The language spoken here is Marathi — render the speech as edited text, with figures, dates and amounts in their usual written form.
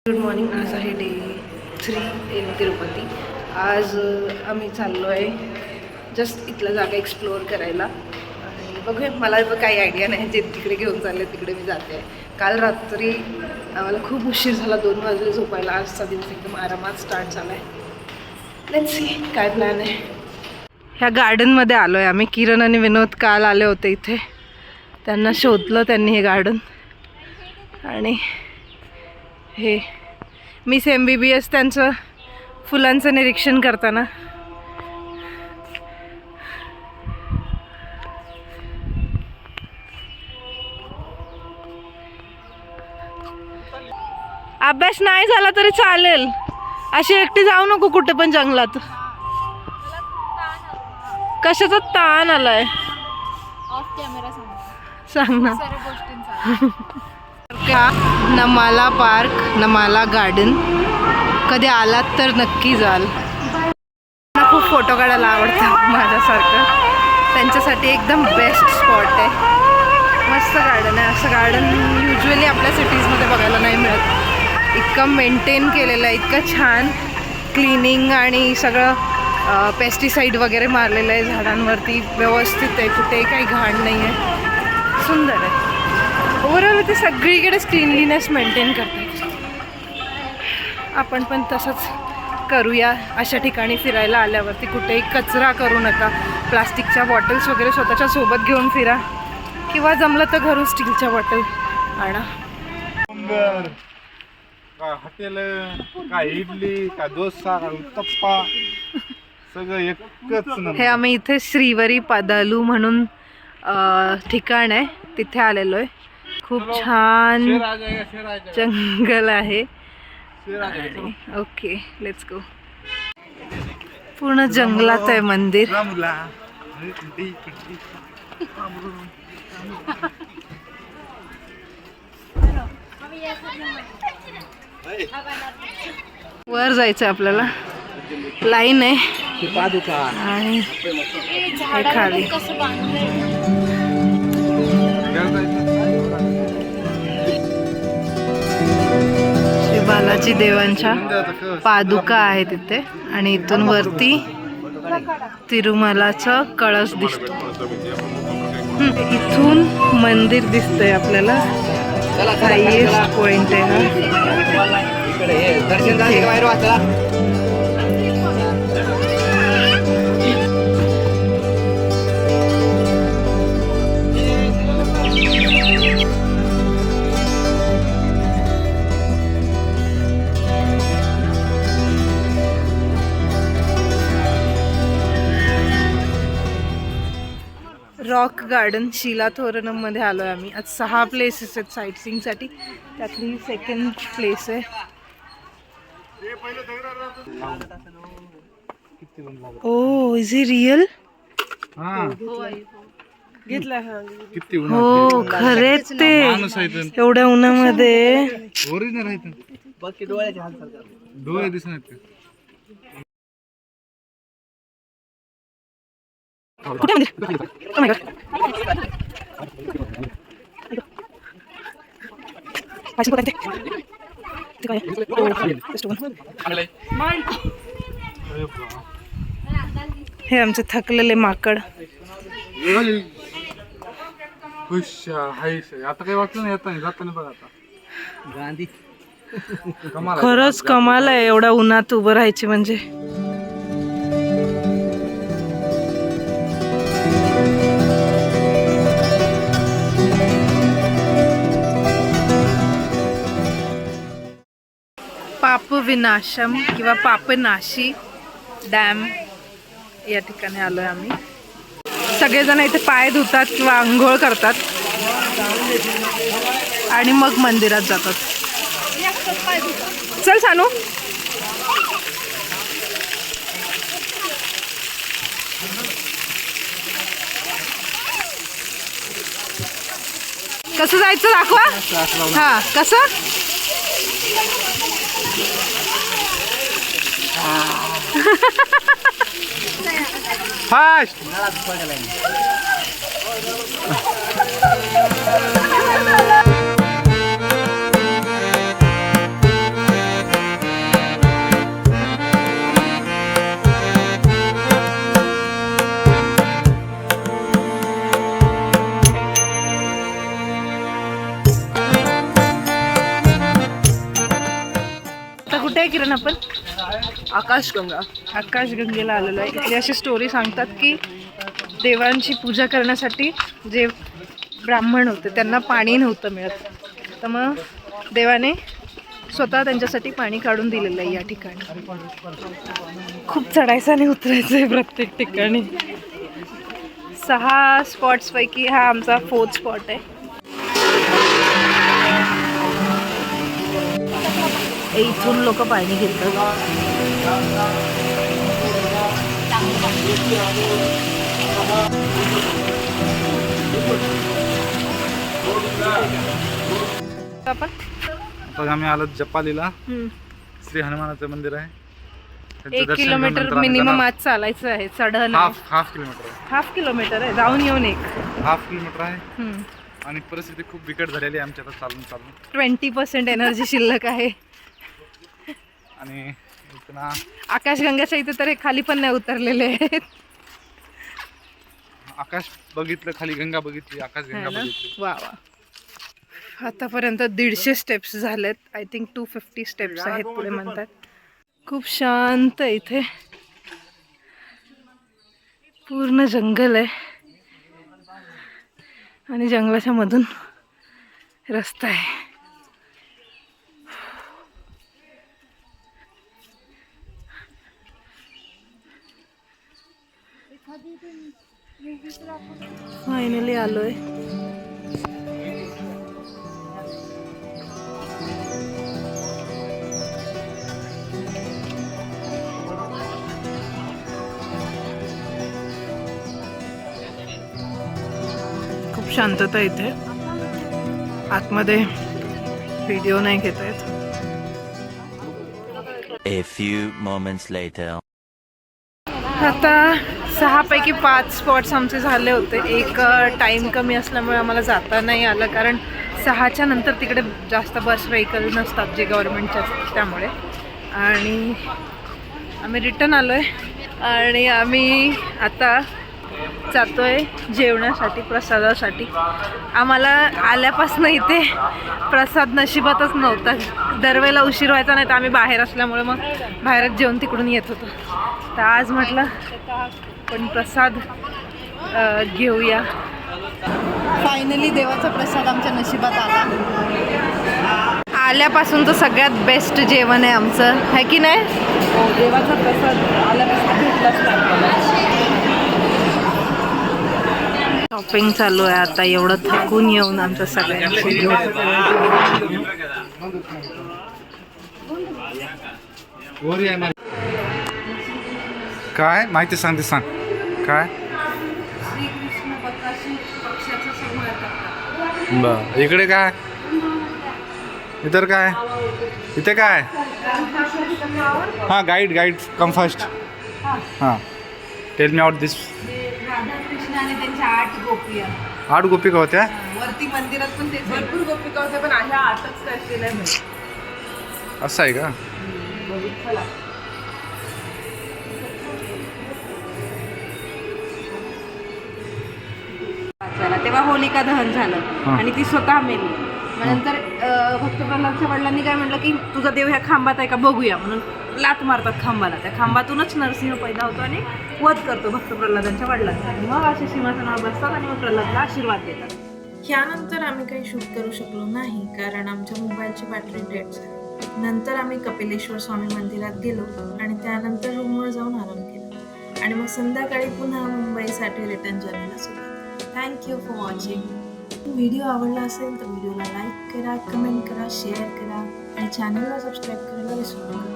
Good morning. आज आहे डे 3 इन तिरुपती. आज आम्ही चाललो आहे जस्ट इथला जागा एक्सप्लोअर करायला आणि बघूया. मला काही आयडिया नाही, जे तिकडे घेऊन चालले तिकडे मी जाते. काल रात्री आम्हाला खूप उशीर झाला, 2 वाजले झोपायला. आजचा दिवस एकदम आरामात स्टार्ट झाला आहे. लेट्स सी काय प्लॅन आहे. ह्या गार्डनमध्ये आलो आहे आम्ही. किरण आणि विनोद काल आले होते इथे, त्यांना शोधलं त्यांनी हे गार्डन. आणि हे मिस MBBS त्यांचं फुलांचं निरीक्षण करताना. अभ्यास नाही झाला तरी चालेल, अशी एकटी जाऊ नको कुठे पण जंगलात. कशाचा ताण आलाय ऑफ कॅमेरा सांग ना. गोष्टींचा नमाला पार्क, नमाला गार्डन कधी आलात तर नक्की जाल. मला खूप फोटो काढायला आवडतं माझ्यासारखं, त्यांच्यासाठी एकदम बेस्ट स्पॉट आहे. मस्त गार्डन आहे. असं गार्डन युजली आपल्या सिटीजमध्ये बघायला नाही मिळत. इतकं मेंटेन केलेलं आहे, इतकं छान क्लिनिंग आणि सगळं पेस्टिसाईड वगैरे मारलेलं आहे झाडांवरती. व्यवस्थित आहे, कुठेही काही घाण नाही आहे. सुंदर आहे. ओव्हरऑल ते सगळीकडेच क्लीनलीनेस मेंटेन करतात. आपण पण तसंच करूया. अशा ठिकाणी फिरायला आल्यावरती कुठेही कचरा करू नका. प्लास्टिकच्या बॉटल्स वगैरे स्वतःच्या सोबत घेऊन फिरा, किंवा जमलं तर घरून स्टीलच्या बॉटल आणा. हॉटेल काय, इडली काय, डोसा काय, उत्तप्पा, सगळं एकच. हे आम्ही इथे श्रीवरी पदालू म्हणून ठिकाण आहे, तिथे आलेलो आहे. खूप छान जंगल आहे. Okay, let's go. पूर्ण जंगलात आहे मंदिर. वर जायचं आपल्याला, लाईन आहे आणि हे खाली. श्री बालाजी देवांच्या पादुका आहेत तिथे, आणि इथून वरती तिरुमलाचा कळस दिसतो. इथून मंदिर दिसतंय आपल्याला. हायेस्ट पॉइंट आहे हा. रॉक गार्डन शिलाथोरणमध्ये आलो आहे आम्ही. आज 6 प्लेसेस आहेत साईट सीइंगसाठी, त्यातली ही सेकंड प्लेस आहे. ओ, इज ही रियल? हो, खरेच ते एवढ्या उन्हामध्ये. ओरिजिनल आहे डोळे दिसत नाहीत. कुठे मंदिर? Oh my God. हे आमचे थकलेले माकड. आता काही वाटलं नाही येताना जाताना बघा. आता गांधी खरंच कमाल आहे एवढ्या उन्हात उभं राहायची म्हणजे. पापविनाशम किंवा पापनाशी डॅम या ठिकाणी आलोय आम्ही. सगळेजण इथे पाय धुतात किंवा आंघोळ करतात आणि मग मंदिरात जातात. चल सानू. कसं जायचं दाखवा. हा, कसं? फास्ट. कुठे आहे किरण आपण? आकाशगंगेला आलेलो आहे. इथली अशी स्टोरी सांगतात की देवांची पूजा करण्यासाठी जे ब्राह्मण होते त्यांना पाणी नव्हतं मिळत, तर मग देवाने स्वतः त्यांच्यासाठी पाणी काढून दिलेलं आहे या ठिकाणी. खूप चढायचं आणि उतरायचं आहे प्रत्येक ठिकाणी. 6 स्पॉट्सपैकी हा आमचा 4th स्पॉट आहे. इथून लोक पाणी घेतात. आपण आता आम्ही आलो जपालीला. श्री हनुमानाचं मंदिर आहे. 1 किलोमीटर मिनिमम आज चालायचं आहे. चढण हाफ किलोमीटर आहे. हाफ किलोमीटर आहे. जाऊन येऊन हाफ किलोमीटर आहे. आणि परिस्थिती खूप बिकट झालेली आहे आमची आता चालून 20% एनर्जी शिल्लक आहे. आणि आकाशगंगाच्या इथे तर हे खाली पण नाही उतरलेले आहेत. आकाश बघितलं, खाली गंगा बघितली, आकाशगंगा बघितली. वा वा. आतापर्यंत 150 स्टेप्स झालेत. आय थिंक 250 स्टेप्स आहेत पुढे म्हणतात. खूप शांत आहे इथे. पूर्ण जंगल आहे आणि जंगलाच्या मधून रस्ता आहे. फायनली आलोय. खूप शांतता इथे. आतमध्ये व्हिडिओ नाही घेता येत. A few moments later. आता 6 पैकी 5 स्पॉट्स आमचे झाले होते. एक टाईम कमी असल्यामुळे आम्हाला जाता नाही आलं, कारण 6च्या नंतर तिकडे जास्त बस व्हेकल नसतात जे गव्हर्नमेंटचे असतात त्यामुळे. आणि आम्ही रिटर्न आलो आहे आणि आम्ही आता जातोय जेवणासाठी, प्रसादासाठी. आम्हाला आल्यापासून इथे प्रसाद नशिबातच नव्हता. दरवेळेला उशीर व्हायचा, नाही तर आम्ही बाहेर असल्यामुळे मग बाहेरच जेवण तिकडून येत होतो. तर आज म्हटलं पण प्रसाद घेऊया. फायनली देवाचा प्रसाद आमच्या नशिबात आला. आल्यापासूनचं सगळ्यात बेस्ट जेवण आहे आमचं, है की नाही? देवाचा प्रसाद आल्यापासून भेटलाच नाही. शॉपिंग चालू आहे आता. एवढं थकून येऊन आमचं सगळ्यांची. काय माहिती सांगते, सांग काय. बर, इकडे काय, इतर काय, इथे काय. हां, गाईड कम फर्स्ट. हां, टेल मी आउट दिस. राधाकृष्ण आणि त्यांच्या 8 गोपिया. 8 गोपिका होत्या वरती मंदिरात पण ते भरपूर गोपिका होत्या, पण अशा 8च करतील आहे. असं आहे का? तेव्हा होलिका दहन झालं आणि ती स्वतः मेली. मग नंतर भक्त प्रल्हादच्या वडिलांनी काय म्हटलं की तुझा देव ह्या खांबात आहे का बघूया, म्हणून लात मारतात खांबाला. त्या खांबातूनच नरसिंह पैदा होतो आणि वध करतो भक्त प्रल्हादांच्या वडिलांचा. आणि मग असे सिंहासनावर बसतात आणि मग प्रल्हादला आशीर्वाद देतात. यानंतर आम्ही काही शूट करू शकलो नाही, कारण आमच्या मोबाईलची बॅटरी डेड झाली. नंतर आम्ही कपिलेश्वर स्वामी मंदिरात गेलो आणि त्यानंतर रूमवर जाऊन आराम केला आणि मग संध्याकाळी पुन्हा मुंबईसाठी रिटर्न जर्नीला सुरुवात. Thank you for watching. व्हिडिओ आवडला असेल तर व्हिडिओला लाईक करा, कमेंट करा, शेअर करा आणि चॅनलला सबस्क्राईब करायला विसरू नका.